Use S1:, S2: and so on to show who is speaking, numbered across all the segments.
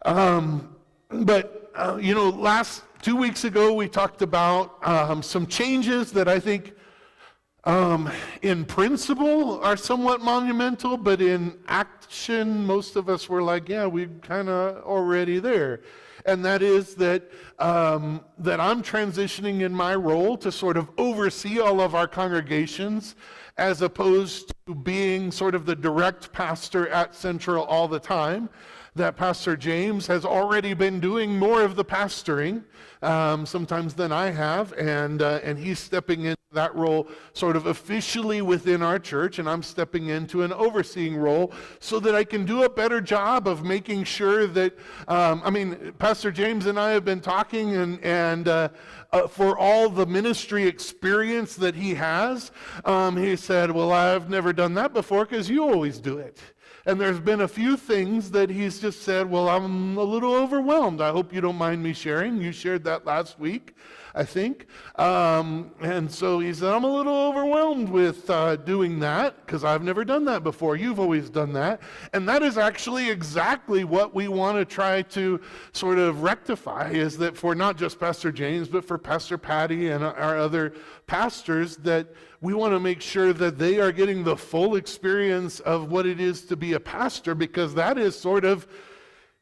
S1: Last 2 weeks ago we talked about some changes that I think in principle are somewhat monumental, but in action most of us were like, yeah, we're kind of already there. And that is that I'm transitioning in my role to sort of oversee all of our congregations, as opposed to being sort of the direct pastor at Central all the time. That Pastor James has already been doing more of the pastoring, sometimes than I have, and he's stepping into that role sort of officially within our church, and I'm stepping into an overseeing role so that I can do a better job of making sure that, Pastor James and I have been talking, and for all the ministry experience that he has, he said, well, I've never done that before because you always do it. And there's been a few things that he's just said, well, I'm a little overwhelmed. I hope you don't mind me sharing. You shared that last week, I think. And so he said, I'm a little overwhelmed with doing that because I've never done that before. You've always done that. And that is actually exactly what we want to try to sort of rectify, is that for not just Pastor James, but for Pastor Patty and our other pastors, that we want to make sure that they are getting the full experience of what it is to be a pastor, because that is sort of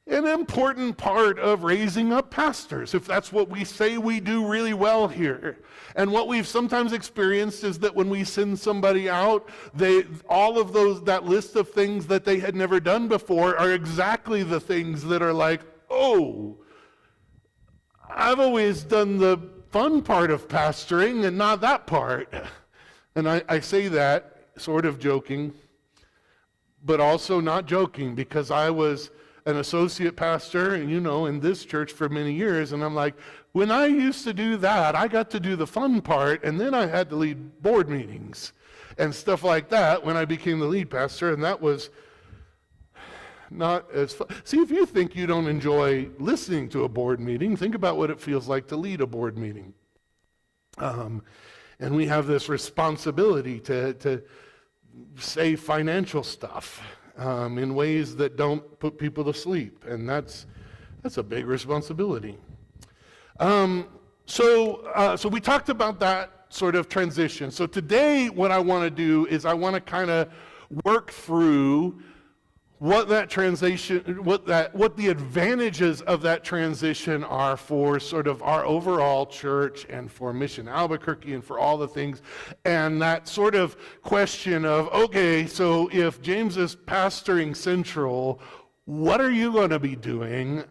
S1: an important part of raising up pastors, if that's what we say we do really well here. And what we've sometimes experienced is that when we send somebody out, that list of things that they had never done before are exactly the things that are like, oh, I've always done the fun part of pastoring and not that part. And I say that sort of joking, but also not joking, because I was an associate pastor, and in this church for many years, and I'm like, when I used to do that, I got to do the fun part, and then I had to lead board meetings and stuff like that when I became the lead pastor, and that was not as fun. See, if you think you don't enjoy listening to a board meeting, think about what it feels like to lead a board meeting. And we have this responsibility to say financial stuff in ways that don't put people to sleep, and that's a big responsibility. So we talked about that sort of transition. So today, what I want to do is I want to kind of work through what that transition, what the advantages of that transition are for sort of our overall church and for Mission Albuquerque and for all the things, and that sort of question of, okay, so if James is pastoring Central, what are you going to be doing?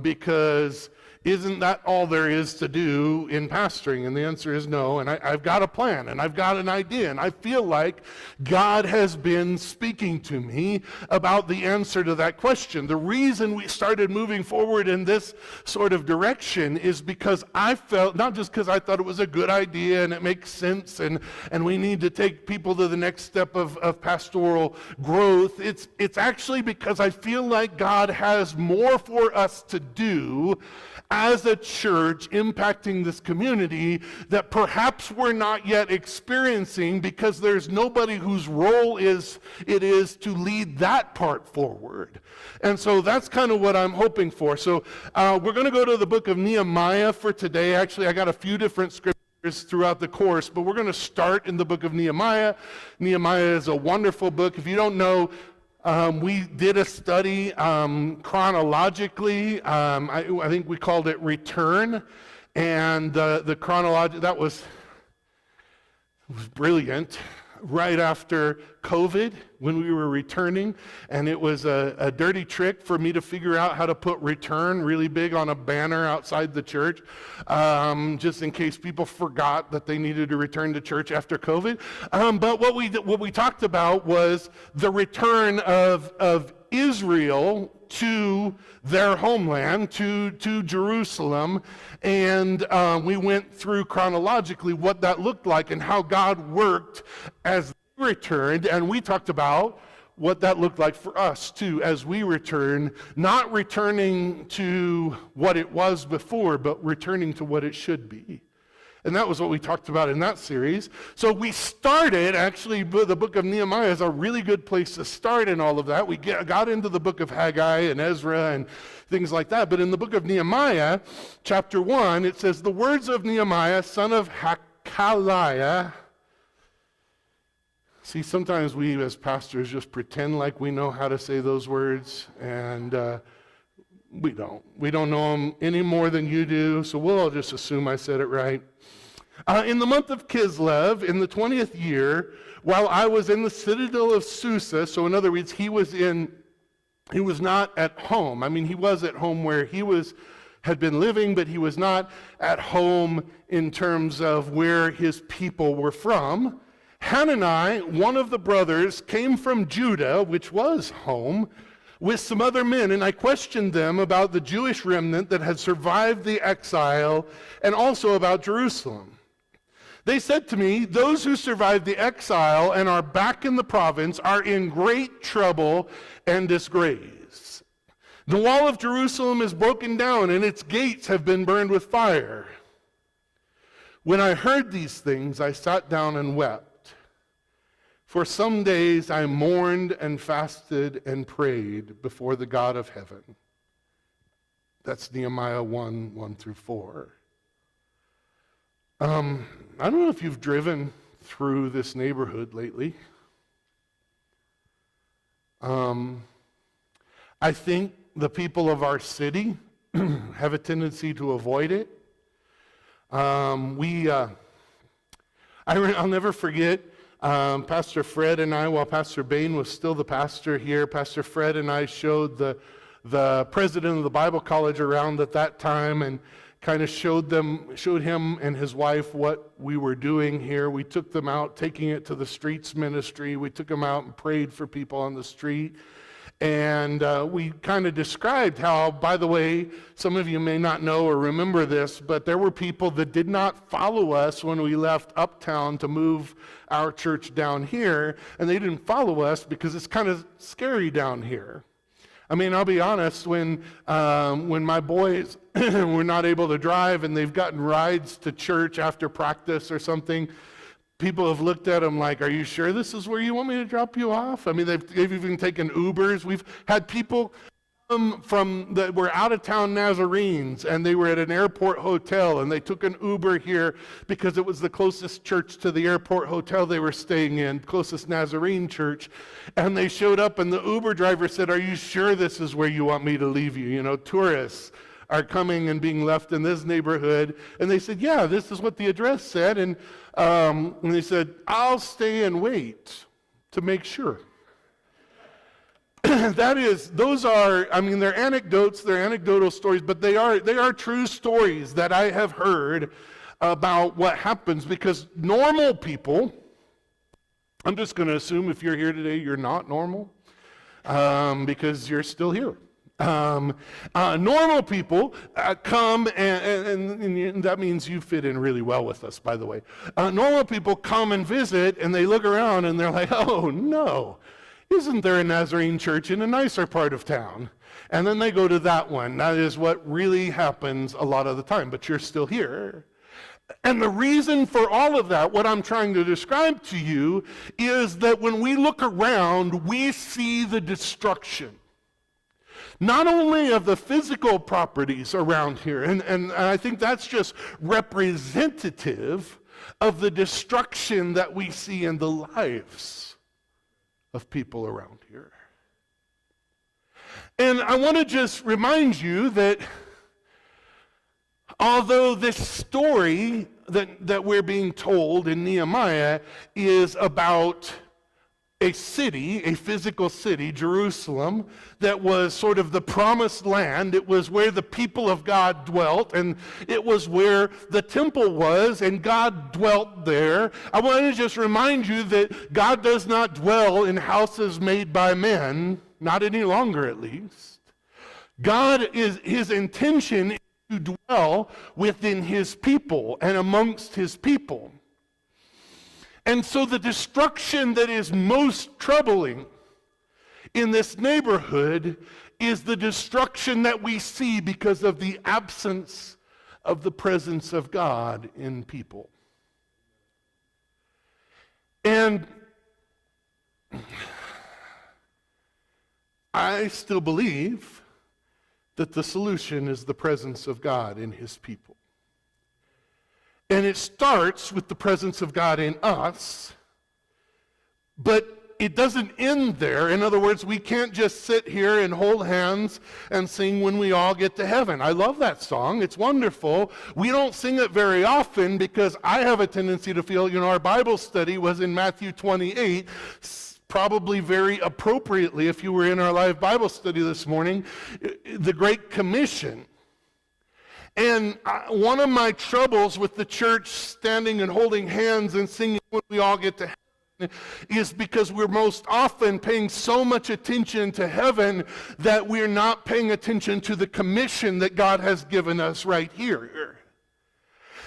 S1: Because isn't that all there is to do in pastoring? And the answer is no. And I've got a plan, and I've got an idea, and I feel like God has been speaking to me about the answer to that question. The reason we started moving forward in this sort of direction is because I felt, not just because I thought it was a good idea and it makes sense and we need to take people to the next step of pastoral growth. It's actually because I feel like God has more for us to do as a church impacting this community that perhaps we're not yet experiencing, because there's nobody whose role it is to lead that part forward. And so that's kind of what I'm hoping for. So we're going to go to the book of Nehemiah for today. Actually, I got a few different scriptures throughout the course, but we're going to start in the book of Nehemiah. Nehemiah is a wonderful book. If you don't know, we did a study chronologically. I think we called it Return, and the chronology, that was brilliant. Right after COVID, when we were returning, and it was a dirty trick for me to figure out how to put return really big on a banner outside the church, just in case people forgot that they needed to return to church after COVID. But what we talked about was the return of Israel to their homeland, to Jerusalem, and we went through chronologically what that looked like and how God worked as they returned, and we talked about what that looked like for us too as we return, not returning to what it was before, but returning to what it should be. And that was what we talked about in that series. So we started, actually, the book of Nehemiah is a really good place to start in all of that. We got into the book of Haggai and Ezra and things like that. But in the book of Nehemiah, chapter 1, it says, the words of Nehemiah, son of Hakaliah. See, sometimes we as pastors just pretend like we know how to say those words, and we don't. We don't know them any more than you do, so we'll all just assume I said it right. In the month of Kislev, in the 20th year, while I was in the citadel of Susa, so in other words, he was not at home. I mean, he was at home where he had been living, but he was not at home in terms of where his people were from. Hanani, one of the brothers, came from Judah, which was home, with some other men, and I questioned them about the Jewish remnant that had survived the exile and also about Jerusalem. They said to me, those who survived the exile and are back in the province are in great trouble and disgrace. The wall of Jerusalem is broken down and its gates have been burned with fire. When I heard these things, I sat down and wept. For some days I mourned and fasted and prayed before the God of heaven. That's Nehemiah 1 through 4. I don't know if you've driven through this neighborhood lately. I think the people of our city have a tendency to avoid it. I'll never forget Pastor Fred and I, while Pastor Bain was still the pastor here, Pastor Fred and I showed the president of the Bible college around at that time and kind of showed him and his wife what we were doing here. We took them out, taking it to the streets ministry. We took them out and prayed for people on the street. And we kind of described how, by the way, some of you may not know or remember this, but there were people that did not follow us when we left Uptown to move our church down here, and they didn't follow us because it's kind of scary down here. I mean, I'll be honest, when my boys were not able to drive and they've gotten rides to church after practice or something, people have looked at them like, are you sure this is where you want me to drop you off? I mean, they've even taken Ubers. We've had people that were out-of-town Nazarenes, and they were at an airport hotel, and they took an Uber here because it was the closest church to the airport hotel they were staying in, closest Nazarene church, and they showed up, and the Uber driver said, are you sure this is where you want me to leave you? You know, tourists are coming and being left in this neighborhood, and they said, yeah, this is what the address said, and they said, I'll stay and wait to make sure. Those are, I mean, they're anecdotes, they're anecdotal stories, but they are true stories that I have heard about what happens, because normal people, I'm just going to assume if you're here today, you're not normal, because you're still here. Normal people come, and that means you fit in really well with us, by the way. Normal people come and visit, and they look around, and they're like, oh, no. Isn't there a Nazarene church in a nicer part of town? And then they go to that one. That is what really happens a lot of the time, but you're still here. And the reason for all of that, what I'm trying to describe to you, is that when we look around, we see the destruction. Not only of the physical properties around here, and I think that's just representative of the destruction that we see in the lives of people around here. And I want to just remind you that although this story that we're being told in Nehemiah is about a city, a physical city, Jerusalem, that was sort of the promised land. It was where the people of God dwelt, and it was where the temple was, and God dwelt there. I want to just remind you that God does not dwell in houses made by men, not any longer at least. His intention is to dwell within his people and amongst his people. And so the destruction that is most troubling in this neighborhood is the destruction that we see because of the absence of the presence of God in people. And I still believe that the solution is the presence of God in His people. And it starts with the presence of God in us, but it doesn't end there. In other words, we can't just sit here and hold hands and sing When We All Get to Heaven. I love that song. It's wonderful. We don't sing it very often because I have a tendency to feel, our Bible study was in Matthew 28, probably very appropriately, if you were in our live Bible study this morning, the Great Commission. And one of my troubles with the church standing and holding hands and singing When We All Get to Heaven is because we're most often paying so much attention to heaven that we're not paying attention to the commission that God has given us right here.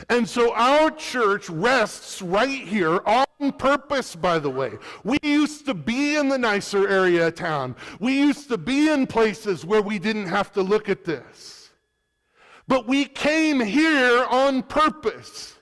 S1: And so our church rests right here on purpose, by the way. We used to be in the nicer area of town. We used to be in places where we didn't have to look at this. But we came here on purpose.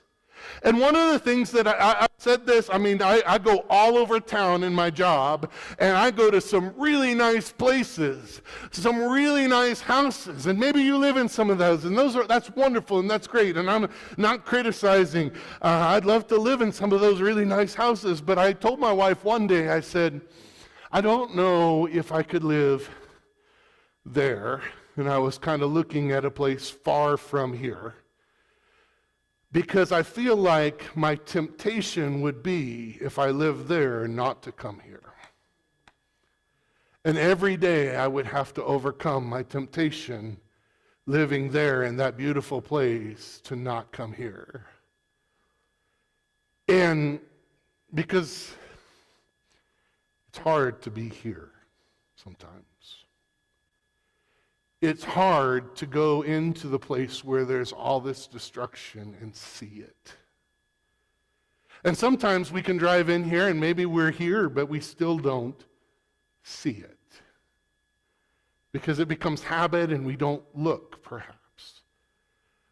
S1: And one of the things that I said this, I go all over town in my job, and I go to some really nice places, some really nice houses, and maybe you live in some of those, and that's wonderful, and that's great, and I'm not criticizing. I'd love to live in some of those really nice houses, but I told my wife one day, I said, I don't know if I could live there, and I was kind of looking at a place far from here. Because I feel like my temptation would be, if I lived there, not to come here. And every day I would have to overcome my temptation living there in that beautiful place to not come here. And because it's hard to be here sometimes. It's hard to go into the place where there's all this destruction and see it. And sometimes we can drive in here and maybe we're here, but we still don't see it. Because it becomes habit and we don't look, perhaps.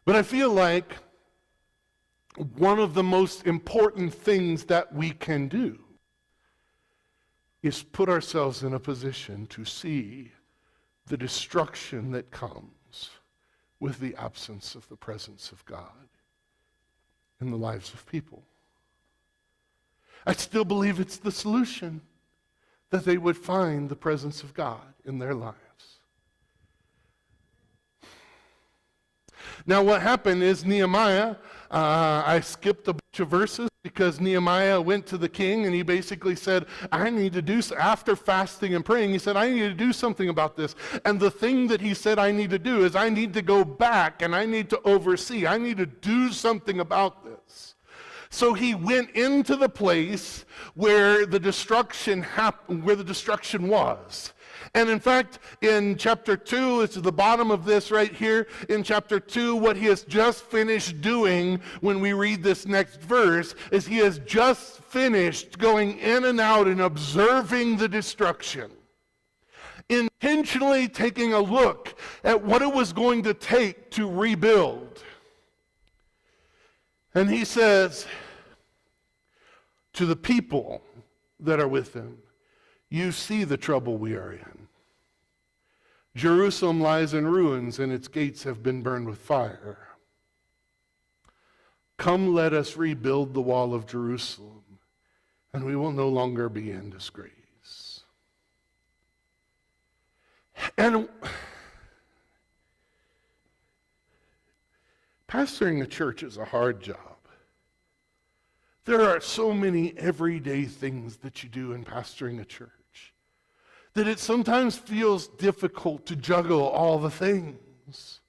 S1: But I feel like one of the most important things that we can do is put ourselves in a position to see the destruction that comes with the absence of the presence of God in the lives of people. I still believe it's the solution, that they would find the presence of God in their lives. Now what happened is Nehemiah, I skipped a bunch of verses because Nehemiah went to the king and he basically said, I need to do, after fasting and praying, he said, I need to do something about this. And the thing that he said I need to do is I need to go back and I need to oversee. I need to do something about this. So he went into the place where the destruction happened, where the destruction was. And in fact, in chapter 2, it's at the bottom of this right here, in chapter 2, what he has just finished doing when we read this next verse is he has just finished going in and out and observing the destruction. Intentionally taking a look at what it was going to take to rebuild. And he says to the people that are with him, you see the trouble we are in. Jerusalem lies in ruins and its gates have been burned with fire. Come, let us rebuild the wall of Jerusalem, and we will no longer be in disgrace. And pastoring a church is a hard job. There are so many everyday things that you do in pastoring a church that it sometimes feels difficult to juggle all the things.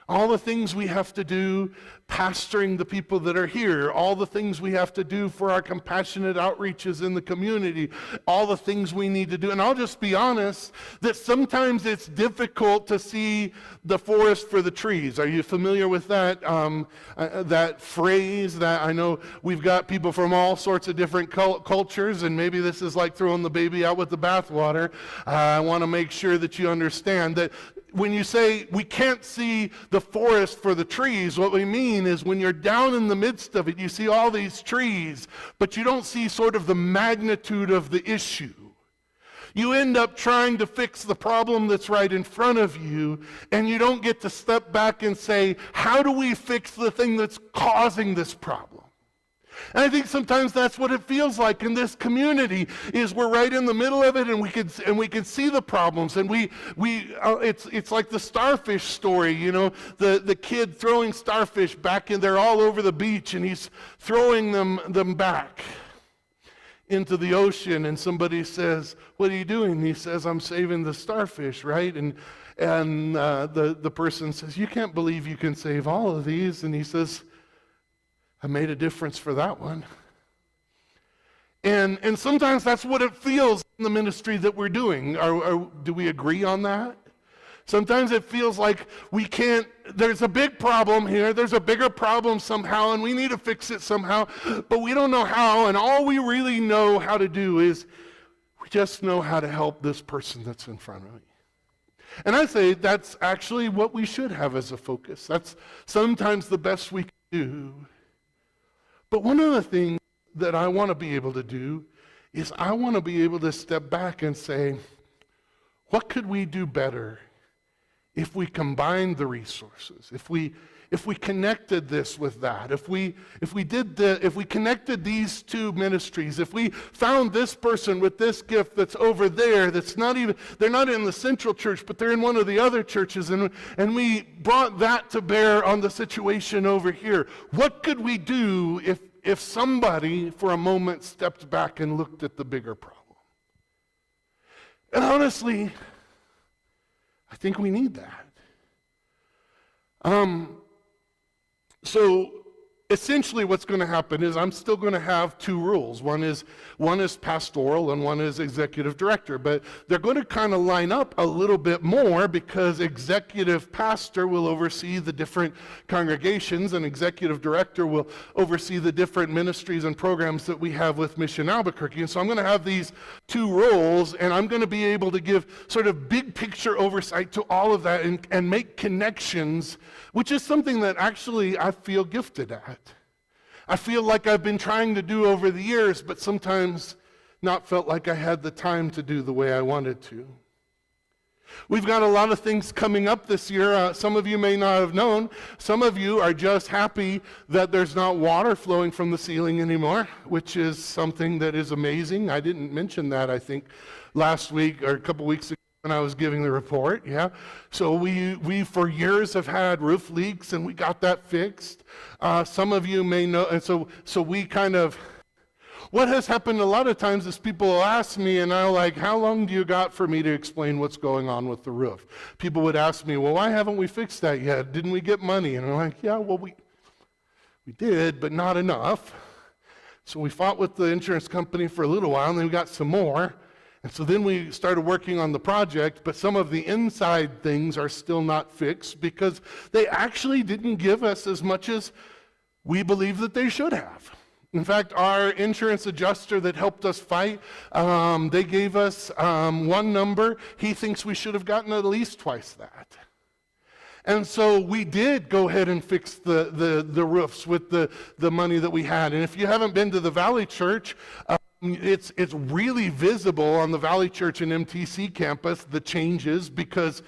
S1: All the things we have to do pastoring the people that are here, all the things we have to do for our compassionate outreaches in the community, all the things we need to do. And I'll just be honest that sometimes it's difficult to see the forest for the trees. Are you familiar with that that phrase? That I know we've got people from all sorts of different cultures, and maybe this is like throwing the baby out with the bathwater. I want to make sure that you understand that when you say we can't see the forest for the trees, what we mean is when you're down in the midst of it, you see all these trees, but you don't see sort of the magnitude of the issue. You end up trying to fix the problem that's right in front of you, and you don't get to step back and say, how do we fix the thing that's causing this problem? And I think sometimes that's what it feels like in this community, is we're right in the middle of it, and we can see the problems, and it's like the starfish story, you know, the kid throwing starfish back in there all over the beach, and he's throwing them back into the ocean, and somebody says, what are you doing? And he says, I'm saving the starfish, right? And the person says, you can't believe you can save all of these. And he says, I made a difference for that one. And sometimes that's what it feels in the ministry that we're doing. Do we agree on that? Sometimes it feels like we can't, there's a big problem here, there's a bigger problem somehow, and we need to fix it somehow, but we don't know how, and all we really know how to do is we just know how to help this person that's in front of me. And I say that's actually what we should have as a focus. That's sometimes the best we can do. But one of the things that I want to be able to do is I want to be able to step back and say, what could we do better if we combined the resources, if we connected this with that, if we connected these two ministries, if we found this person with this gift that's over there, they're not in the central church, but they're in one of the other churches, and we brought that to bear on the situation over here. What could we do if somebody for a moment stepped back and looked at the bigger problem? And honestly, I think we need that. So essentially what's going to happen is I'm still going to have two rules. One is pastoral and one is executive director, but they're going to kind of line up a little bit more because executive pastor will oversee the different congregations and executive director will oversee the different ministries and programs that we have with Mission Albuquerque. And so I'm going to have these two roles, and I'm going to be able to give sort of big picture oversight to all of that and make connections, which is something that actually I feel gifted at. I feel like I've been trying to do over the years, but sometimes not felt like I had the time to do the way I wanted to. We've got a lot of things coming up this year. Some of you may not have known. Some of you are just happy that there's not water flowing from the ceiling anymore, which is something that is amazing. I didn't mention that, I think, last week or a couple weeks ago when I was giving the report, yeah. So we for years have had roof leaks, and we got that fixed. Some of you may know, and so we kind of, what has happened a lot of times is people will ask me, and I'm like, how long do you got for me to explain what's going on with the roof? People would ask me, well, why haven't we fixed that yet? Didn't we get money? And I'm like, yeah, well, we did, but not enough. So we fought with the insurance company for a little while, and then we got some more. And so then we started working on the project, but some of the inside things are still not fixed because they actually didn't give us as much as we believe that they should have. In fact, our insurance adjuster that helped us fight, they gave us one number. He thinks we should have gotten at least twice that. And so we did go ahead and fix the roofs with the money that we had. And if you haven't been to the Valley Church, it's really visible on the Valley Church and MTC campus, the changes, because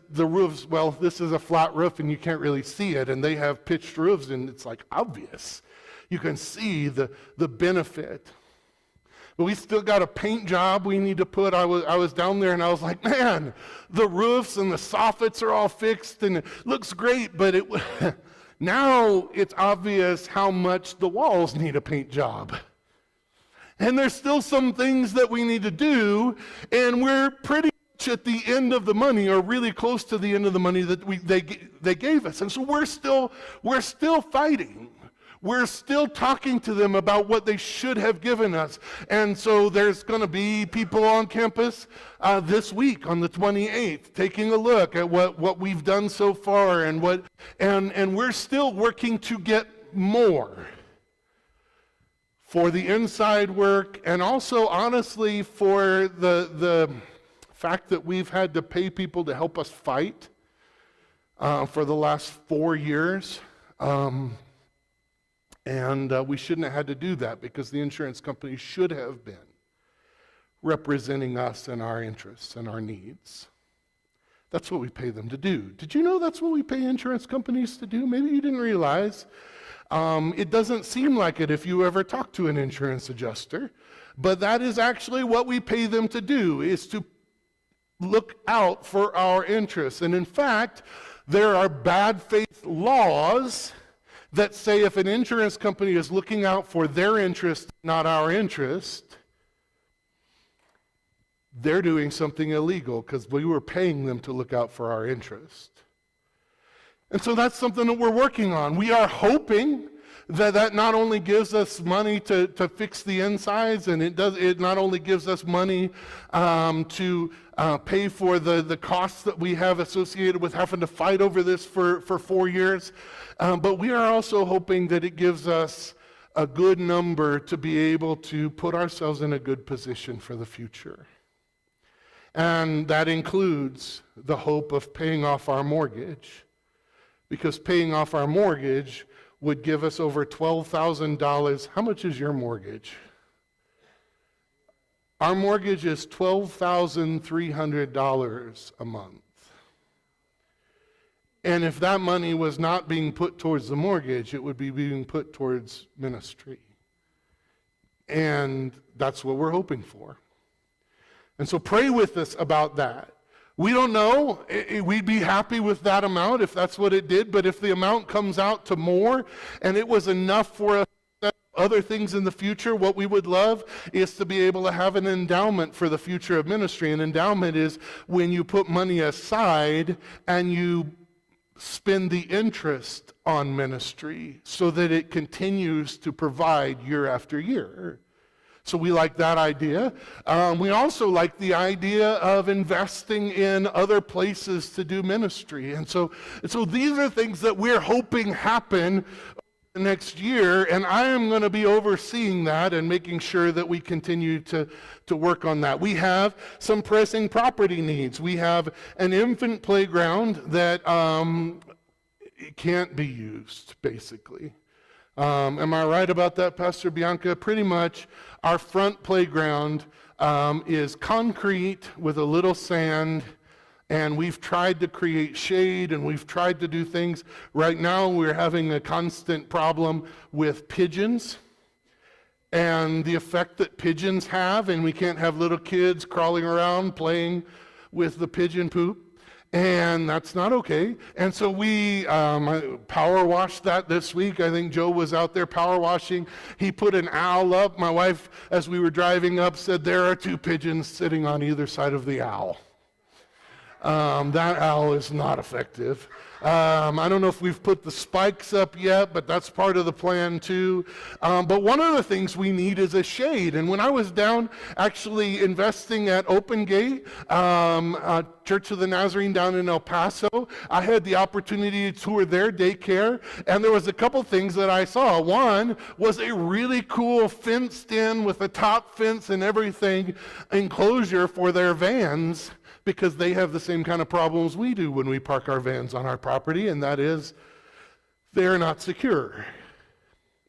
S1: the roofs, well, this is a flat roof and you can't really see it, and they have pitched roofs, and it's like obvious. You can see the benefit. But we still got a paint job we need to put. I was down there and I was like, man, the roofs and the soffits are all fixed and it looks great, but now it's obvious how much the walls need a paint job. And there's still some things that we need to do, and we're pretty much at the end of the money, or really close to the end of the money that they gave us. And so we're still fighting. We're still talking to them about what they should have given us. And so there's going to be people on campus this week on the 28th taking a look at what we've done so far and we're still working to get more for the inside work, and also honestly for the fact that we've had to pay people to help us fight for the last 4 years. And we shouldn't have had to do that because the insurance company should have been representing us and our interests and our needs. That's what we pay them to do. Did you know that's what we pay insurance companies to do? Maybe you didn't realize. It doesn't seem like it if you ever talk to an insurance adjuster, but that is actually what we pay them to do, is to look out for our interests. And in fact, there are bad faith laws that say if an insurance company is looking out for their interest, not our interest, they're doing something illegal because we were paying them to look out for our interest. And so that's something that we're working on. We are hoping that not only gives us money to fix the insides, and it not only gives us money to pay for the costs that we have associated with having to fight over this for 4 years, but we are also hoping that it gives us a good number to be able to put ourselves in a good position for the future. And that includes the hope of paying off our mortgage, because paying off our mortgage would give us over $12,000. How much is your mortgage? Our mortgage is $12,300 a month. And if that money was not being put towards the mortgage, it would be being put towards ministry. And that's what we're hoping for. And so pray with us about that. We don't know. We'd be happy with that amount if that's what it did, but if the amount comes out to more and it was enough for us to do other things in the future, what we would love is to be able to have an endowment for the future of ministry. An endowment is when you put money aside and you spend the interest on ministry so that it continues to provide year after year. So we like that idea. We also like the idea of investing in other places to do ministry. And so these are things that we're hoping happen the next year, and I am going to be overseeing that and making sure that we continue to work on that. We have some pressing property needs. We have an infant playground that can't be used, basically. Am I right about that, Pastor Bianca? Pretty much our front playground is concrete with a little sand, and we've tried to create shade and we've tried to do things. Right now we're having a constant problem with pigeons and the effect that pigeons have, and we can't have little kids crawling around playing with the pigeon poop. And that's not okay. And so we power washed that this week. I think Joe was out there power washing. He put an owl up. My wife, as we were driving up, said there are 2 pigeons sitting on either side of the owl. That owl is not effective. I don't know if we've put the spikes up yet, but that's part of the plan too. But one of the things we need is a shade. And when I was down actually investing at Open Gate, Church of the Nazarene down in El Paso, I had the opportunity to tour their daycare, and there was a couple things that I saw. One was a really cool fenced in with a top fence and everything enclosure for their vans, because they have the same kind of problems we do when we park our vans on our property, and that is they're not secure.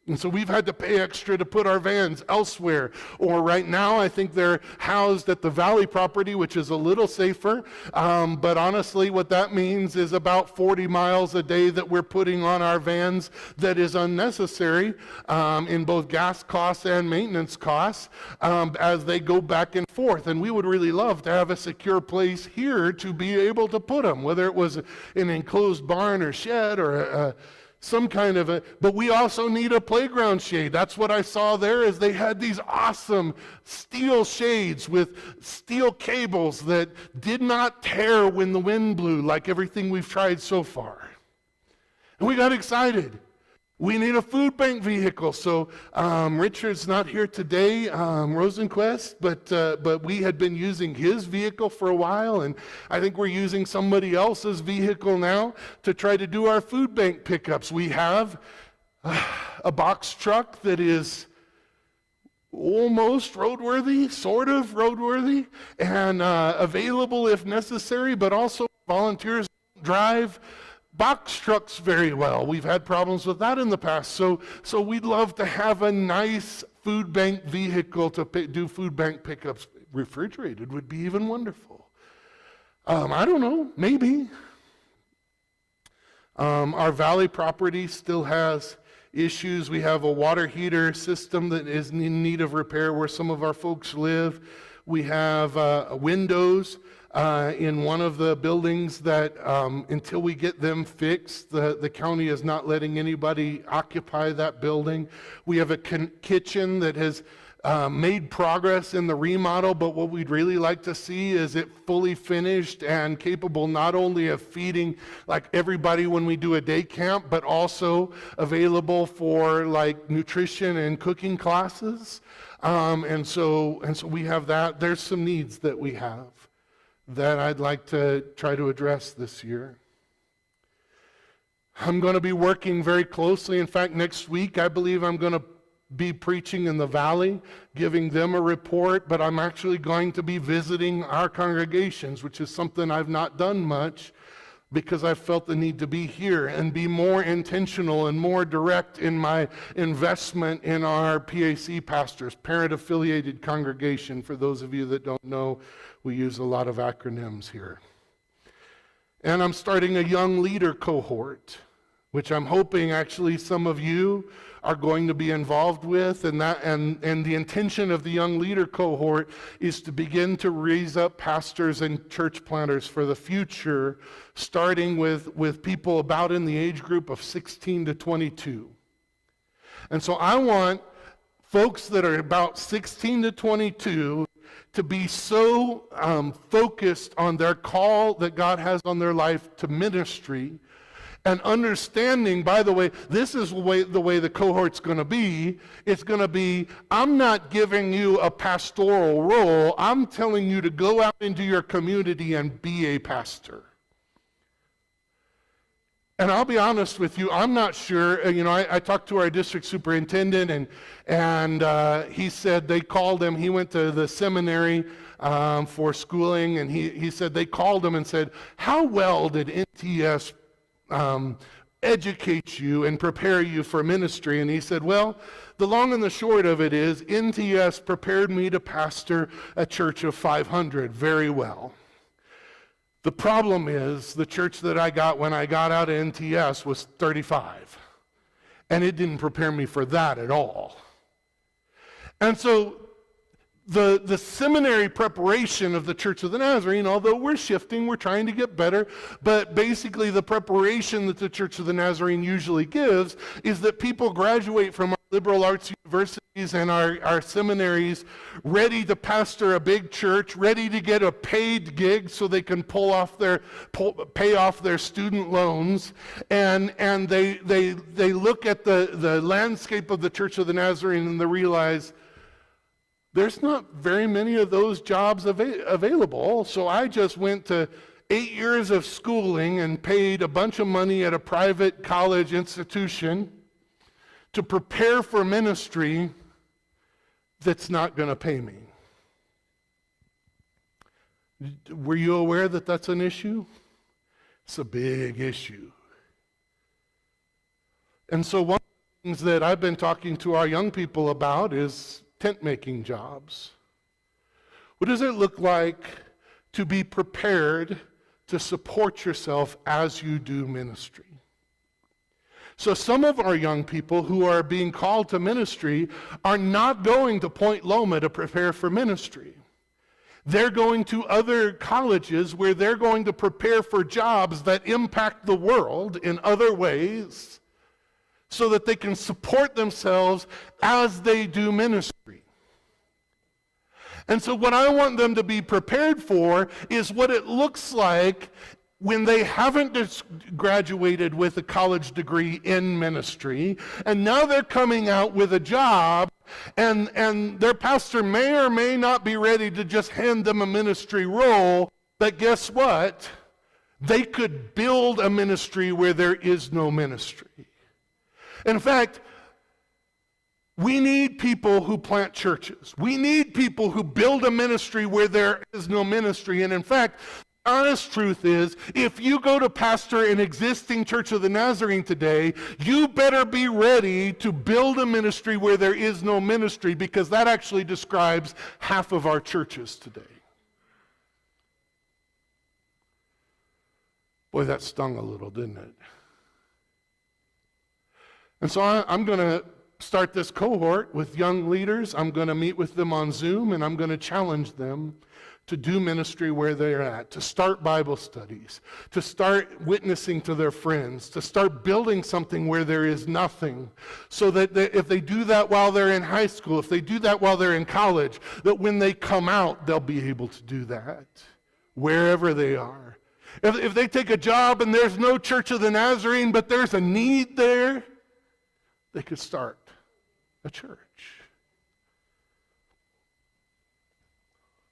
S1: And so we've had to pay extra to put our vans elsewhere. Or right now, I think they're housed at the Valley property, which is a little safer. But honestly, what that means is about 40 miles a day that we're putting on our vans that is unnecessary in both gas costs and maintenance costs as they go back and forth. And we would really love to have a secure place here to be able to put them, whether it was an enclosed barn or shed or some kind of a, but we also need a playground shade. That's what I saw there, is they had these awesome steel shades with steel cables that did not tear when the wind blew like everything we've tried so far. And we got excited. We need a food bank vehicle. So Richard's not here today, Rosenquist, but we had been using his vehicle for a while, and I think we're using somebody else's vehicle now to try to do our food bank pickups. We have a box truck that is almost roadworthy, sort of roadworthy, and available if necessary, but also volunteers drive box trucks very well. We've had problems with that in the past. So we'd love to have a nice food bank vehicle to do food bank pickups. Refrigerated would be even wonderful. I don't know, maybe. Our Valley property still has issues. We have a water heater system that is in need of repair where some of our folks live. We have windows in one of the buildings that until we get them fixed, the county is not letting anybody occupy that building. We have a kitchen that has made progress in the remodel, but what we'd really like to see is it fully finished and capable not only of feeding like everybody when we do a day camp, but also available for like nutrition and cooking classes. And so we have that. There's some needs that we have that I'd like to try to address this year. I'm going to be working very closely. In fact, next week, I believe I'm going to be preaching in the Valley, giving them a report, but I'm actually going to be visiting our congregations, which is something I've not done much because I felt the need to be here and be more intentional and more direct in my investment in our PAC pastors, Parent Affiliated Congregation. For those of you that don't know, we use a lot of acronyms here. And I'm starting a young leader cohort, which I'm hoping actually some of you are going to be involved with, and the intention of the young leader cohort is to begin to raise up pastors and church planters for the future, starting with people about in the age group of 16 to 22. And so I want folks that are about 16 to 22 to be so focused on their call that God has on their life to ministry, and understanding, by the way, this is the way the cohort's going to be. It's going to be, I'm not giving you a pastoral role. I'm telling you to go out into your community and be a pastor. And I'll be honest with you, I'm not sure. I talked to our district superintendent, and he said they called him. He went to the seminary for schooling, and he said they called him and said, how well did NTS educate you and prepare you for ministry? And he said, well, the long and the short of it is NTS prepared me to pastor a church of 500 very well. The problem is the church that I got when I got out of NTS was 35, and it didn't prepare me for that at all. And so the seminary preparation of the Church of the Nazarene, although we're shifting, we're trying to get better, but basically the preparation that the Church of the Nazarene usually gives is that people graduate from our liberal arts universities and our seminaries ready to pastor a big church, ready to get a paid gig so they can pay off their student loans, and they look at the landscape of the Church of the Nazarene and they realize there's not very many of those jobs available. So I just went to 8 years of schooling and paid a bunch of money at a private college institution to prepare for ministry that's not going to pay me. Were you aware that that's an issue? It's a big issue. And so one of the things that I've been talking to our young people about is tent-making jobs. What does it look like to be prepared to support yourself as you do ministry? So some of our young people who are being called to ministry are not going to Point Loma to prepare for ministry. They're going to other colleges where they're going to prepare for jobs that impact the world in other ways, so that they can support themselves as they do ministry. And so what I want them to be prepared for is what it looks like when they haven't graduated with a college degree in ministry, and now they're coming out with a job, and their pastor may or may not be ready to just hand them a ministry role, but guess what? They could build a ministry where there is no ministry. In fact, We need people who plant churches. We need people who build a ministry where there is no ministry. And in fact, the honest truth is, if you go to pastor an existing Church of the Nazarene today, you better be ready to build a ministry where there is no ministry, because that actually describes half of our churches today. Boy, that stung a little, didn't it? And so I'm going to start this cohort with young leaders. I'm going to meet with them on Zoom, and I'm going to challenge them to do ministry where they're at, to start Bible studies, to start witnessing to their friends, to start building something where there is nothing, so that if they do that while they're in high school, if they do that while they're in college, that when they come out, they'll be able to do that wherever they are. If they take a job and there's no Church of the Nazarene, but there's a need there, they could start a church.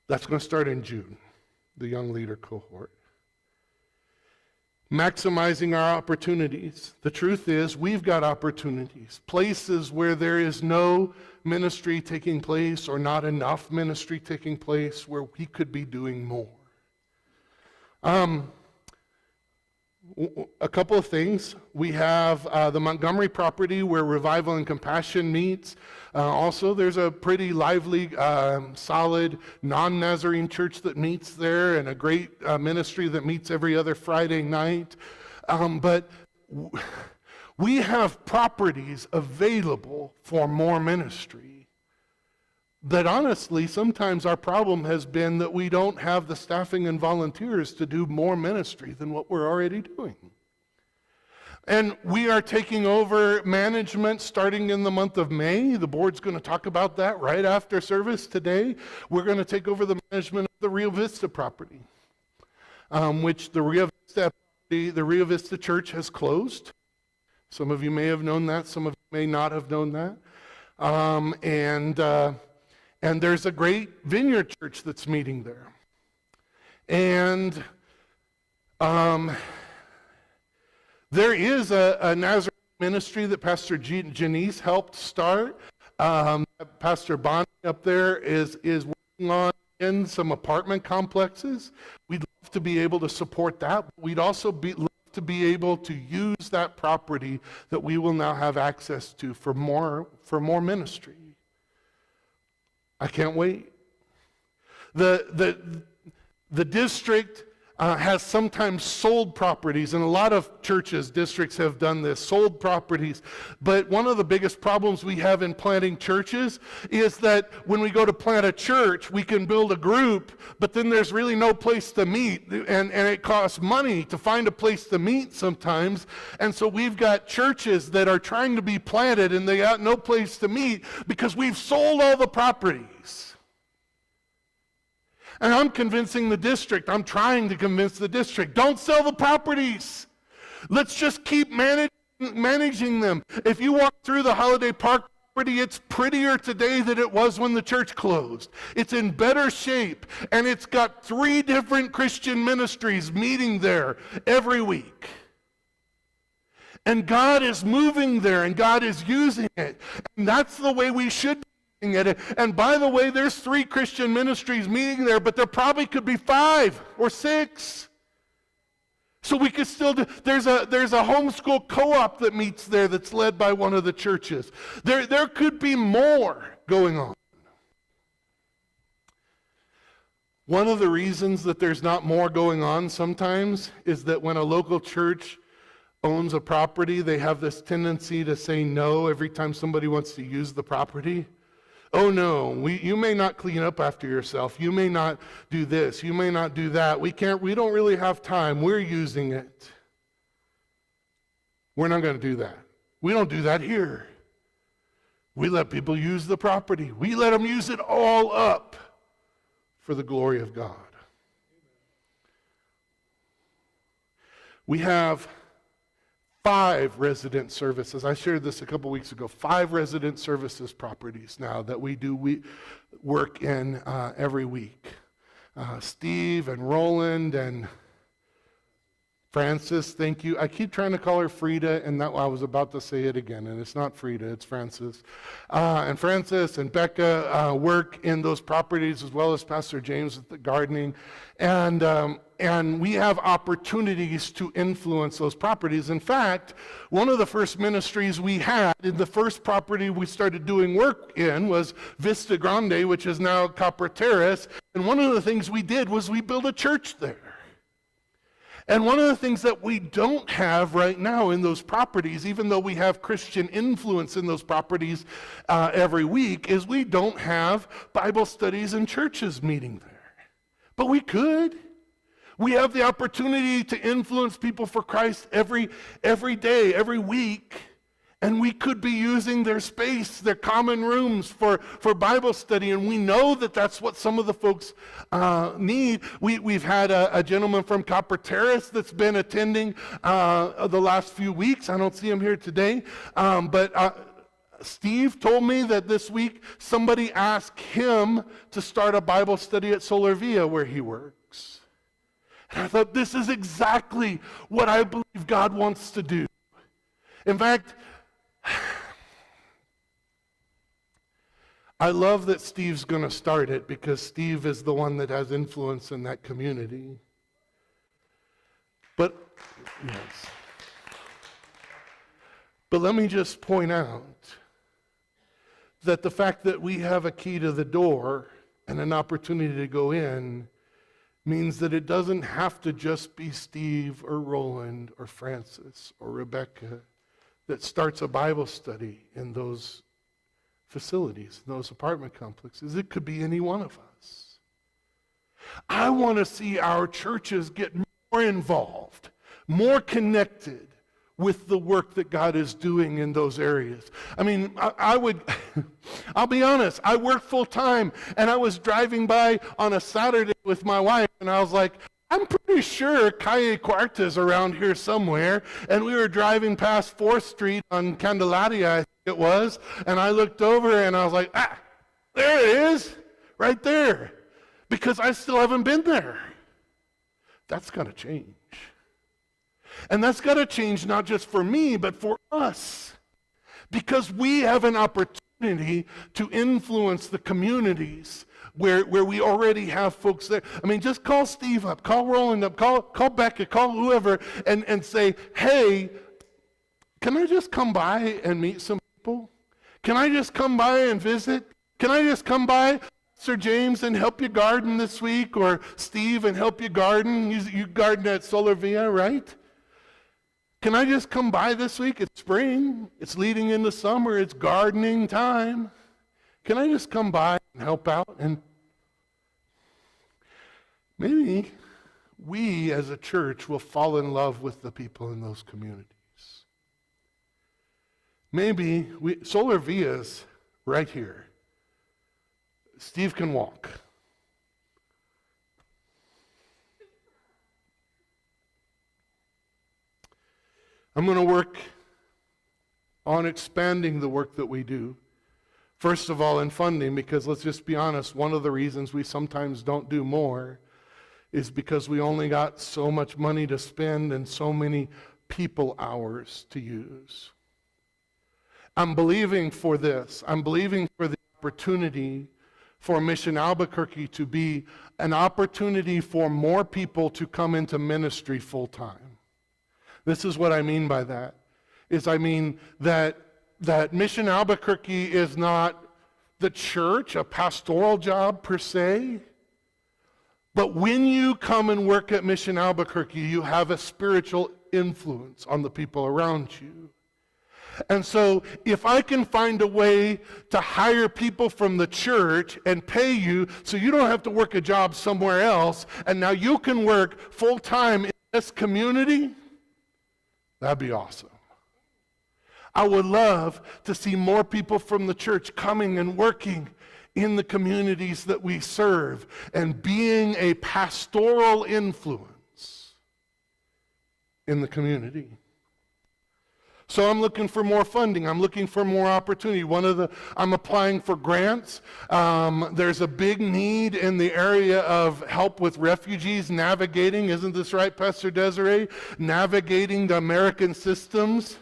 S1: That's going to start in June, the young leader cohort. Maximizing our opportunities. The truth is, we've got opportunities, places where there is no ministry taking place or not enough ministry taking place, where we could be doing more. A couple of things. We have the Montgomery property where Revival and Compassion meets. Also, there's a pretty lively, solid, non-Nazarene church that meets there, and a great ministry that meets every other Friday night. But we have properties available for more ministry. That honestly, sometimes our problem has been that we don't have the staffing and volunteers to do more ministry than what we're already doing. And we are taking over management starting in the month of May. The board's going to talk about that right after service today. We're going to take over the management of the Rio Vista property, which the Rio Vista Church has closed. Some of you may have known that. Some of you may not have known that. And there's a great vineyard church that's meeting there. And there is a Nazarene ministry that Pastor Janice helped start. Pastor Bonnie up there is working on in some apartment complexes. We'd love to be able to support that. We'd also love to be able to use that property that we will now have access to for more ministry. I can't wait. The district has sometimes sold properties, and a lot of churches, districts have done this, sold properties. But one of the biggest problems we have in planting churches is that when we go to plant a church, we can build a group, but then there's really no place to meet, and it costs money to find a place to meet sometimes. And so we've got churches that are trying to be planted, and they got no place to meet because we've sold all the properties. And I'm convincing the district, I'm trying to convince the district, don't sell the properties. Let's just keep managing them. If you walk through the Holiday Park property, it's prettier today than it was when the church closed. It's in better shape, and it's got 3 different Christian ministries meeting there every week. And God is moving there, and God is using it. And that's the way we should be. And by the way, there's 3 Christian ministries meeting there, but there probably could be 5 or 6. So we could still do, there's a homeschool co-op that meets there that's led by one of the churches. There could be more going on. One of the reasons that there's not more going on sometimes is that when a local church owns a property, they have this tendency to say no every time somebody wants to use the property. Oh no, you may not clean up after yourself. You may not do this. You may not do that. We don't really have time. We're using it. We're not going to do that. We don't do that here. We let people use the property. We let them use it all up for the glory of God. We have 5 resident services. I shared this a couple weeks ago. 5 resident services properties now that we work in every week. Steve and Roland and Francis, thank you. I keep trying to call her Frida, and that I was about to say it again, and it's not Frida, it's Francis. And Francis and Becca work in those properties, as well as Pastor James with the gardening. And we have opportunities to influence those properties. In fact, one of the first ministries we had in the first property we started doing work in was Vista Grande, which is now Copper Terrace. And one of the things we did was we built a church there. And one of the things that we don't have right now in those properties, even though we have Christian influence in those properties every week, is we don't have Bible studies and churches meeting there. But we could. We have the opportunity to influence people for Christ every day, every week. And we could be using their space, their common rooms for Bible study. And we know that that's what some of the folks need. We've had a gentleman from Copper Terrace that's been attending the last few weeks. I don't see him here today. But Steve told me that this week somebody asked him to start a Bible study at Solar Via where he works. And I thought, this is exactly what I believe God wants to do. In fact, I love that Steve's going to start it because Steve is the one that has influence in that community. But, yes. But let me just point out that the fact that we have a key to the door and an opportunity to go in means that it doesn't have to just be Steve or Roland or Francis or Rebecca that starts a Bible study in those facilities, in those apartment complexes. It could be any one of us. I want to see our churches get more involved, more connected with the work that God is doing in those areas. I mean, I'll be honest, I work full time, and I was driving by on a Saturday with my wife, and I was like, I'm pretty sure Calle Cuarta is around here somewhere. And we were driving past 4th Street on Candelaria, I think it was. And I looked over and I was like, there it is, right there. Because I still haven't been there. That's got to change. And that's got to change not just for me, but for us. Because we have an opportunity to influence the communities where we already have folks there. I mean, just call Steve up, call Roland up, call Becca, call whoever, and say, hey, can I just come by and meet some people? Can I just come by and visit? Can I just come by, Sir James, and help you garden this week? Or Steve, and help you garden? You garden at Solar Via, right? Can I just come by this week? It's spring. It's leading into summer. It's gardening time. Can I just come by and help out? And maybe we as a church will fall in love with the people in those communities. Maybe Solar Via's right here. Steve can walk. I'm going to work on expanding the work that we do. First of all, in funding, because let's just be honest, one of the reasons we sometimes don't do more is because we only got so much money to spend and so many people hours to use. I'm believing for this. I'm believing for the opportunity for Mission Albuquerque to be an opportunity for more people to come into ministry full time. This is what I mean by that. I mean that Mission Albuquerque is not the church, a pastoral job per se. But when you come and work at Mission Albuquerque, you have a spiritual influence on the people around you. And so if I can find a way to hire people from the church and pay you so you don't have to work a job somewhere else, and now you can work full time in this community, that'd be awesome. I would love to see more people from the church coming and working in the communities that we serve and being a pastoral influence in the community. So I'm looking for more funding. I'm looking for more opportunity. I'm applying for grants. There's a big need in the area of help with refugees navigating, isn't this right, Pastor Desiree? Navigating the American systems.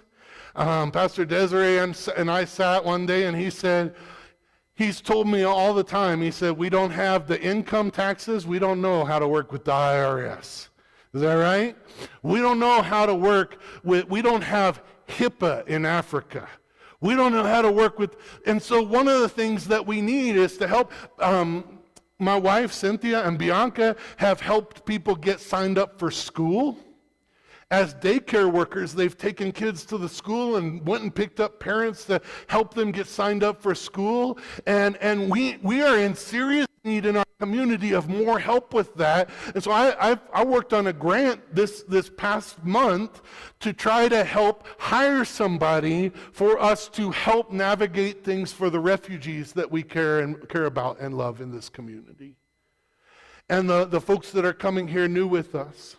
S1: Pastor Desiree and I sat one day and he said, he's told me all the time, he said, we don't have the income taxes, we don't know how to work with the IRS. Is that right? We don't know how to work with, we don't have HIPAA in Africa. We don't know how to work with, and so one of the things that we need is to help, my wife Cynthia and Bianca have helped people get signed up for school. As daycare workers, they've taken kids to the school and went and picked up parents to help them get signed up for school. And we are in serious need in our community of more help with that. And so I worked on a grant this past month to try to help hire somebody for us to help navigate things for the refugees that we care about and love in this community. And the folks that are coming here new with us.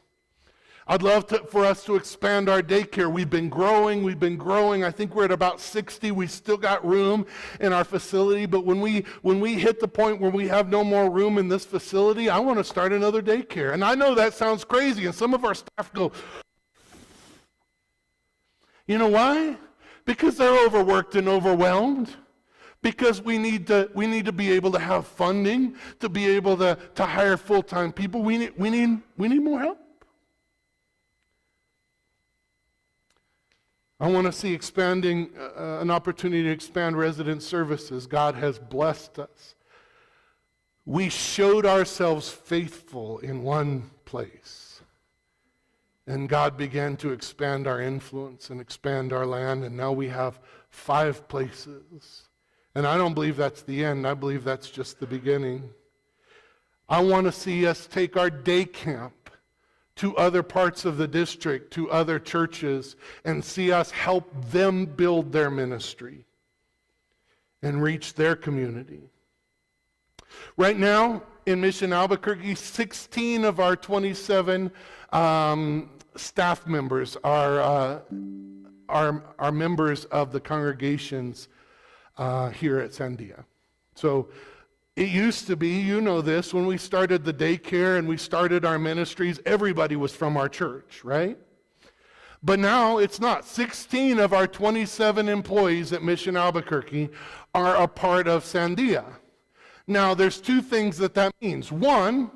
S1: I'd love for us to expand our daycare. We've been growing. I think we're at about 60. We still got room in our facility, but when we hit the point where we have no more room in this facility, I want to start another daycare. And I know that sounds crazy, and some of our staff go, you know why? Because they're overworked and overwhelmed. Because we need to be able to have funding to be able to hire full-time people. We need more help. I want to see expanding an opportunity to expand resident services. God has blessed us. We showed ourselves faithful in one place. And God began to expand our influence and expand our land, and now we have 5 places. And I don't believe that's the end. I believe that's just the beginning. I want to see us take our day camp to other parts of the district, to other churches, and see us help them build their ministry and reach their community. Right now, in Mission Albuquerque, 16 of our 27 staff members are members of the congregations here at Sandia. So it used to be, you know this, when we started the daycare and we started our ministries, everybody was from our church, right? But now it's not. 16 of our 27 employees at Mission Albuquerque are a part of Sandia. Now, there's 2 things that means. One,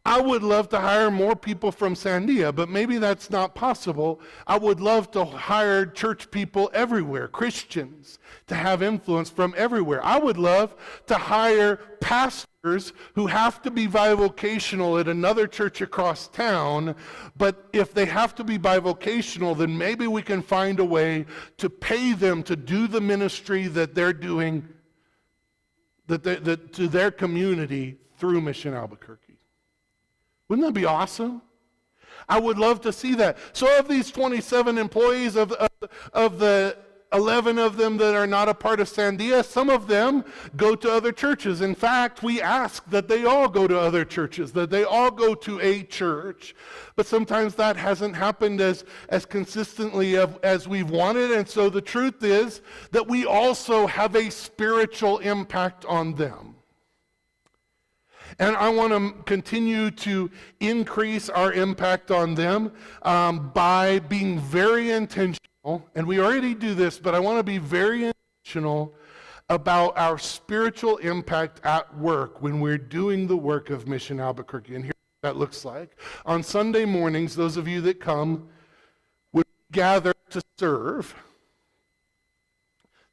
S1: I would love to hire more people from Sandia, but maybe that's not possible. I would love to hire church people everywhere, Christians, to have influence from everywhere. I would love to hire pastors who have to be bivocational at another church across town, but if they have to be bivocational, then maybe we can find a way to pay them to do the ministry that they're doing to their community through Mission Albuquerque. Wouldn't that be awesome? I would love to see that. So of these 27 employees, of the 11 of them that are not a part of Sandia, some of them go to other churches. In fact, we ask that they all go to other churches, that they all go to a church. But sometimes that hasn't happened as consistently as we've wanted. And so the truth is that we also have a spiritual impact on them. And I want to continue to increase our impact on them by being very intentional. And we already do this, but I want to be very intentional about our spiritual impact at work when we're doing the work of Mission Albuquerque. And here's what that looks like. On Sunday mornings, those of you that come would gather to serve.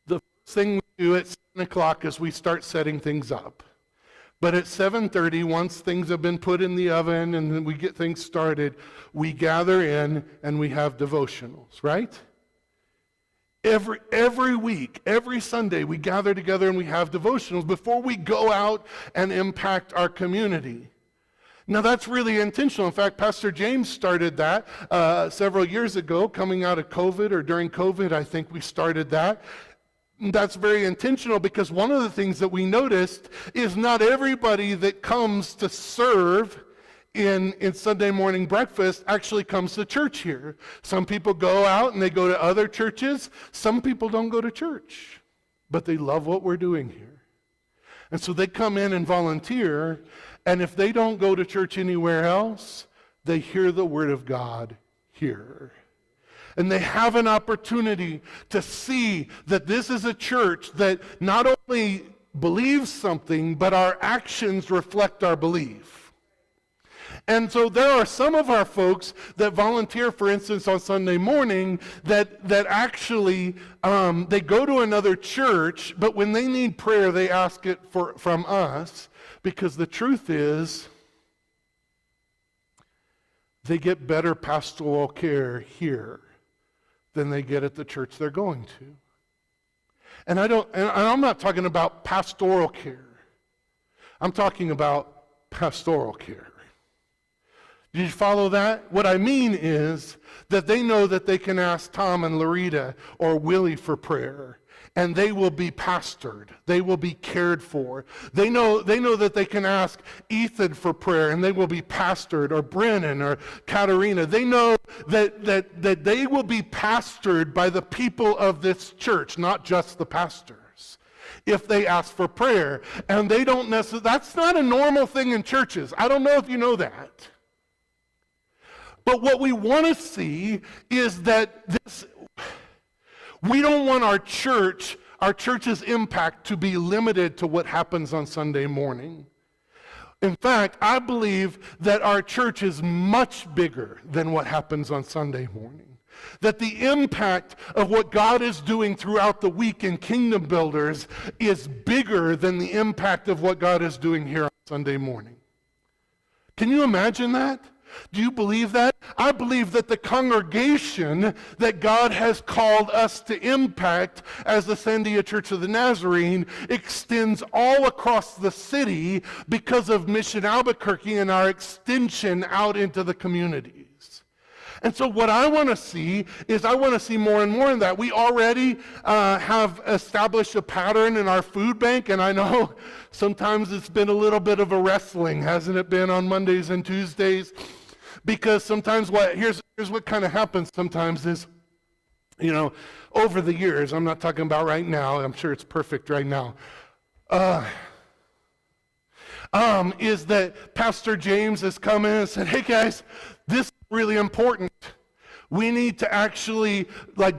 S1: The first thing we do at 7 o'clock is we start setting things up. But at 7:30, once things have been put in the oven and we get things started, we gather in and we have devotionals, right? Every week, every Sunday, we gather together and we have devotionals before we go out and impact our community. Now that's really intentional. In fact, Pastor James started that several years ago, coming out of COVID, or during COVID, I think we started that. That's very intentional because one of the things that we noticed is not everybody that comes to serve in Sunday morning breakfast actually comes to church here. Some people go out and they go to other churches. Some people don't go to church, but they love what we're doing here. And so they come in and volunteer, and if they don't go to church anywhere else, they hear the word of God here. And they have an opportunity to see that this is a church that not only believes something, but our actions reflect our belief. And so there are some of our folks that volunteer, for instance, on Sunday morning that actually, they go to another church, but when they need prayer, they ask it from us, because the truth is, they get better pastoral care here than they get at the church they're going to. And I'm not talking about pastoral care. I'm talking about pastoral care. Did you follow that? What I mean is that they know that they can ask Tom and Larita or Willie for prayer, and they will be pastored. They will be cared for. They know that they can ask Ethan for prayer, and they will be pastored, or Brennan or Katarina. They know that they will be pastored by the people of this church, not just the pastors, if they ask for prayer. And they don't necessarily, that's not a normal thing in churches. I don't know if you know that. But what we want to see is that we don't want our church's impact to be limited to what happens on Sunday morning. In fact, I believe that our church is much bigger than what happens on Sunday morning. That the impact of what God is doing throughout the week in Kingdom Builders is bigger than the impact of what God is doing here on Sunday morning. Can you imagine that? Do you believe that? I believe that the congregation that God has called us to impact as the Sandia Church of the Nazarene extends all across the city because of Mission Albuquerque and our extension out into the communities. And so what I want to see is I want to see more and more of that. We already have established a pattern in our food bank, and I know sometimes it's been a little bit of a wrestling, hasn't it been, on Mondays and Tuesdays? Because sometimes here's what kind of happens sometimes is, over the years, I'm not talking about right now, I'm sure it's perfect right now, is that Pastor James has come in and said, hey guys, this is really important. We need to actually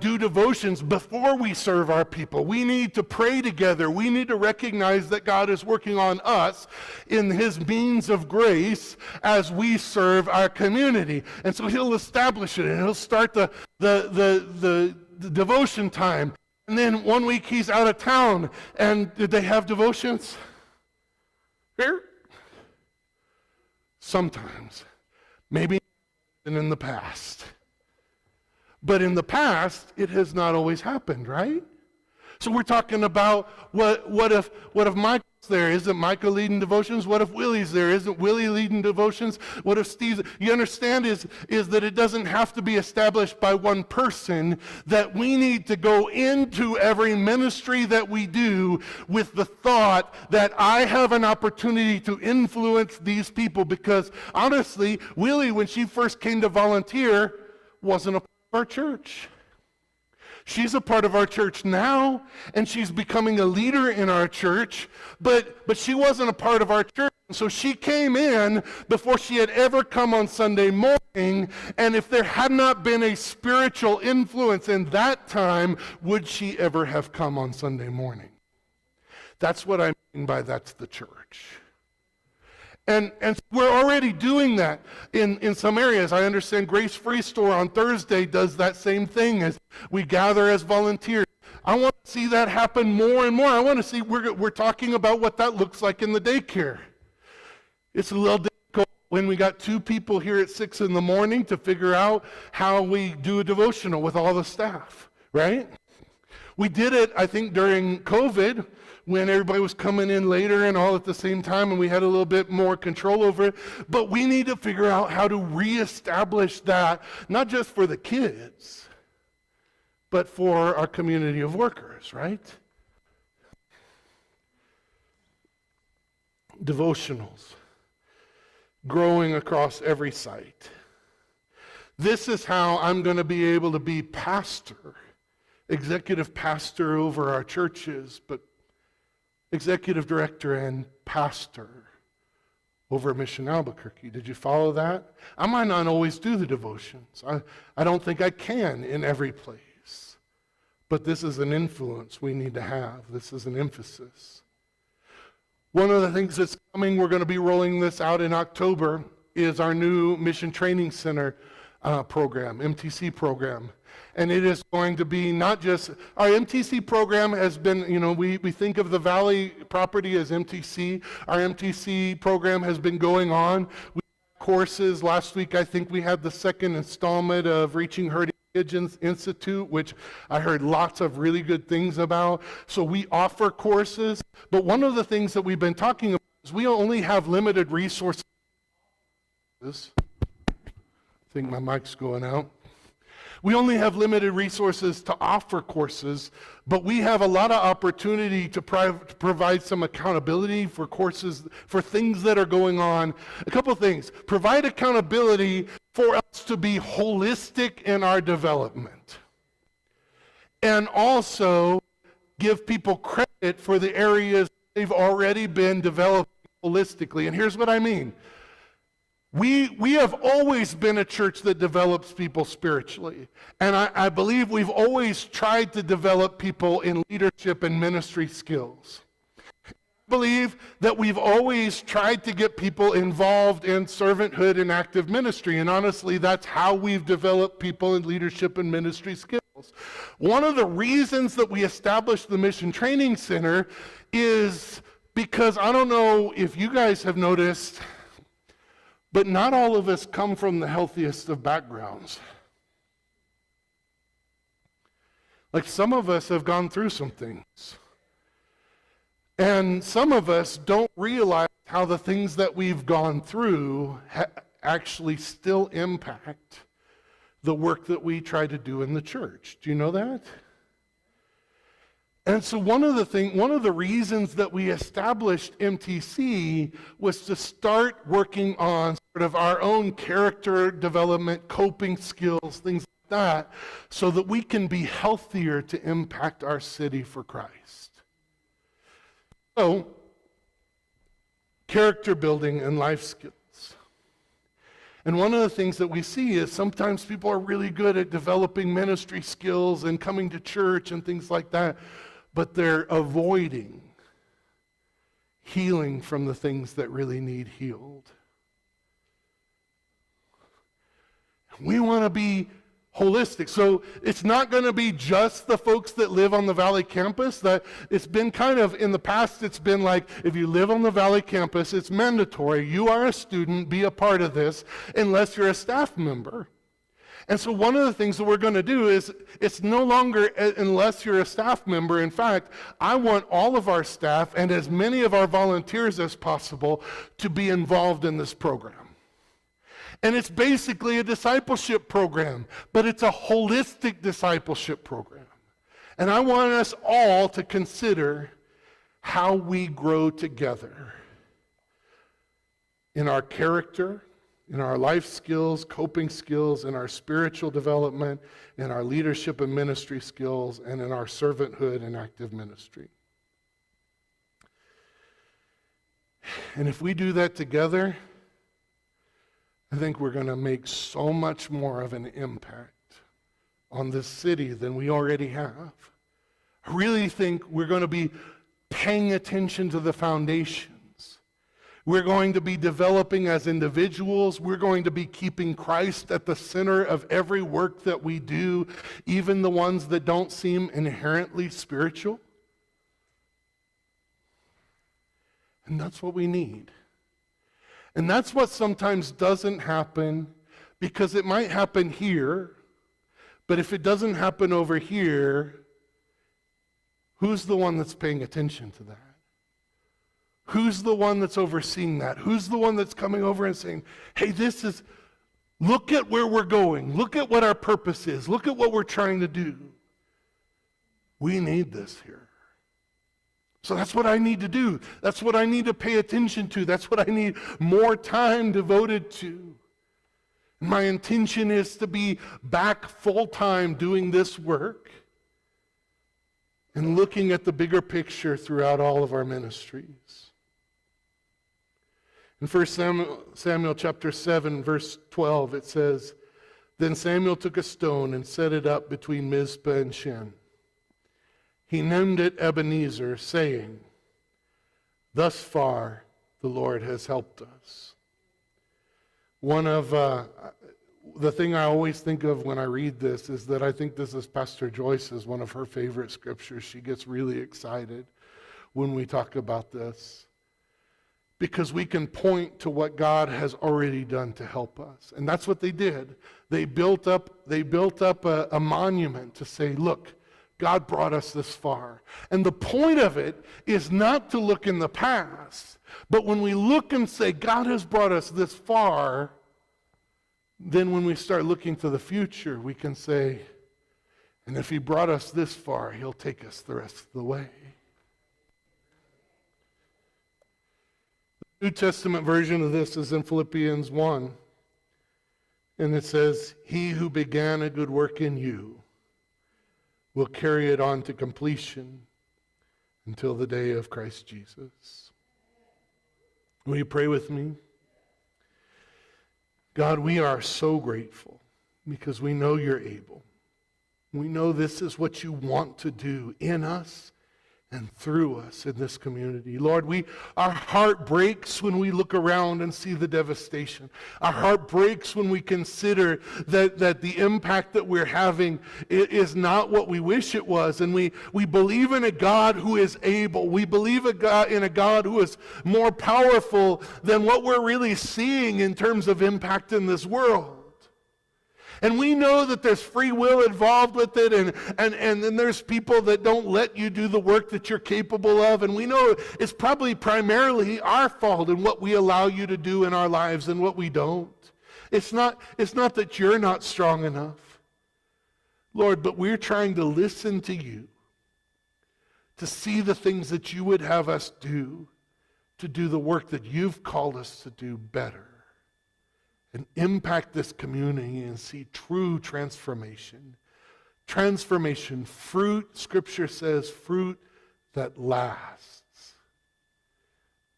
S1: do devotions before we serve our people. We need to pray together. We need to recognize that God is working on us in his means of grace as we serve our community. And so he'll establish it, and he'll start the devotion time. And then one week he's out of town. And did they have devotions? Here? Sometimes. Maybe in the past. But in the past, it has not always happened, right? So we're talking about what if Michael's there? Isn't Michael leading devotions? What if Willie's there? Isn't Willie leading devotions? What if Steve's? You understand is that it doesn't have to be established by one person, that we need to go into every ministry that we do with the thought that I have an opportunity to influence these people. Because honestly, Willie, when she first came to volunteer, wasn't a part of our church. She's a part of our church now, and she's becoming a leader in our church, but she wasn't a part of our church. So she came in before she had ever come on Sunday morning, and if there had not been a spiritual influence in that time, would she ever have come on Sunday morning? That's what I mean by that's the church. And we're already doing that in some areas. I understand Grace Free Store on Thursday does that same thing as we gather as volunteers. I want to see that happen more and more. I want to see, we're talking about what that looks like in the daycare. It's a little difficult when we got 2 people here at 6 in the morning to figure out how we do a devotional with all the staff, right? We did it, I think, during COVID, when everybody was coming in later and all at the same time, and we had a little bit more control over it. But we need to figure out how to reestablish that, not just for the kids, but for our community of workers, right? Devotionals. growing across every site. This is how I'm going to be able to be pastor, executive pastor over our churches, but executive director and pastor over Mission Albuquerque. Did you follow that? I might not always do the devotions. I don't think I can in every place. But this is an influence we need to have. This is an emphasis. One of the things that's coming, we're going to be rolling this out in October, is our new Mission Training Center program, MTC program. And it is going to be not just, our MTC program has been, we think of the Valley property as MTC. Our MTC program has been going on. We had courses. Last week, I think we had the second installment of Reaching Hurting Kids Institute, which I heard lots of really good things about. So we offer courses. But one of the things that we've been talking about is we only have limited resources. I think my mic's going out. We only have limited resources to offer courses, but we have a lot of opportunity to provide some accountability for courses, for things that are going on. A couple things. Provide accountability for us to be holistic in our development. And also give people credit for the areas they've already been developing holistically. And here's what I mean. We have always been a church that develops people spiritually. And I believe we've always tried to develop people in leadership and ministry skills. I believe that we've always tried to get people involved in servanthood and active ministry. And honestly, that's how we've developed people in leadership and ministry skills. One of the reasons that we established the Mission Training Center is because, I don't know if you guys have noticed, but not all of us come from the healthiest of backgrounds. Like, some of us have gone through some things. And some of us don't realize how the things that we've gone through actually still impact the work that we try to do in the church. Do you know that? And so one of the reasons that we established MTC was to start working on sort of our own character development, coping skills, things like that, so that we can be healthier to impact our city for Christ. So, character building and life skills. And one of the things that we see is sometimes people are really good at developing ministry skills and coming to church and things like that, but they're avoiding healing from the things that really need healed. We want to be holistic. So it's not going to be just the folks that live on the Valley campus. That it's been kind of, in the past, it's been like, if you live on the Valley campus, it's mandatory. You are a student, be a part of this, unless you're a staff member. And so one of the things that we're going to do is, it's no longer unless you're a staff member. In fact, I want all of our staff and as many of our volunteers as possible to be involved in this program. And it's basically a discipleship program, but it's a holistic discipleship program. And I want us all to consider how we grow together in our character, in our life skills, coping skills, in our spiritual development, in our leadership and ministry skills, and in our servanthood and active ministry. And if we do that together, I think we're going to make so much more of an impact on this city than we already have. I really think we're going to be paying attention to the foundations. We're going to be developing as individuals. We're going to be keeping Christ at the center of every work that we do, even the ones that don't seem inherently spiritual. And that's what we need. And that's what sometimes doesn't happen, because it might happen here, but if it doesn't happen over here, who's the one that's paying attention to that? Who's the one that's overseeing that? Who's the one that's coming over and saying, hey, look at where we're going. Look at what our purpose is. Look at what we're trying to do. We need this here. So that's what I need to do. That's what I need to pay attention to. That's what I need more time devoted to. My intention is to be back full-time doing this work and looking at the bigger picture throughout all of our ministries. In 1 Samuel chapter 7, verse 12, it says, "Then Samuel took a stone and set it up between Mizpah and Shen. He named it Ebenezer, saying, 'Thus far the Lord has helped us.'" One of the thing I always think of when I read this is that I think this is Pastor Joyce's one of her favorite scriptures. She gets really excited when we talk about this, because we can point to what God has already done to help us. And that's what they did. They built up a monument to say, look, God brought us this far. And the point of it is not to look in the past, but when we look and say, God has brought us this far, then when we start looking to the future, we can say, and if he brought us this far, he'll take us the rest of the way. The New Testament version of this is in Philippians 1. And it says, "He who began a good work in you will carry it on to completion until the day of Christ Jesus." Will you pray with me? God, we are so grateful because we know you're able. We know this is what you want to do in us and through us in this community. Lord, our heart breaks when we look around and see the devastation. Our heart breaks when we consider that the impact that we're having is not what we wish it was. And we believe in a God who is able. We believe in a God who is more powerful than what we're really seeing in terms of impact in this world. And we know that there's free will involved with it, and then there's people that don't let you do the work that you're capable of. And we know it's probably primarily our fault in what we allow you to do in our lives and what we don't. It's not that you're not strong enough, Lord, but we're trying to listen to you, to see the things that you would have us do, to do the work that you've called us to do better, and impact this community and see true transformation. Transformation, fruit, Scripture says, fruit that lasts.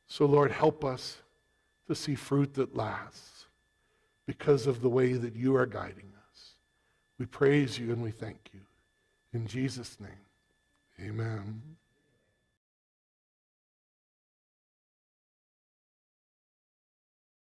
S1: So Lord, help us to see fruit that lasts because of the way that you are guiding us. We praise you and we thank you. In Jesus' name, amen.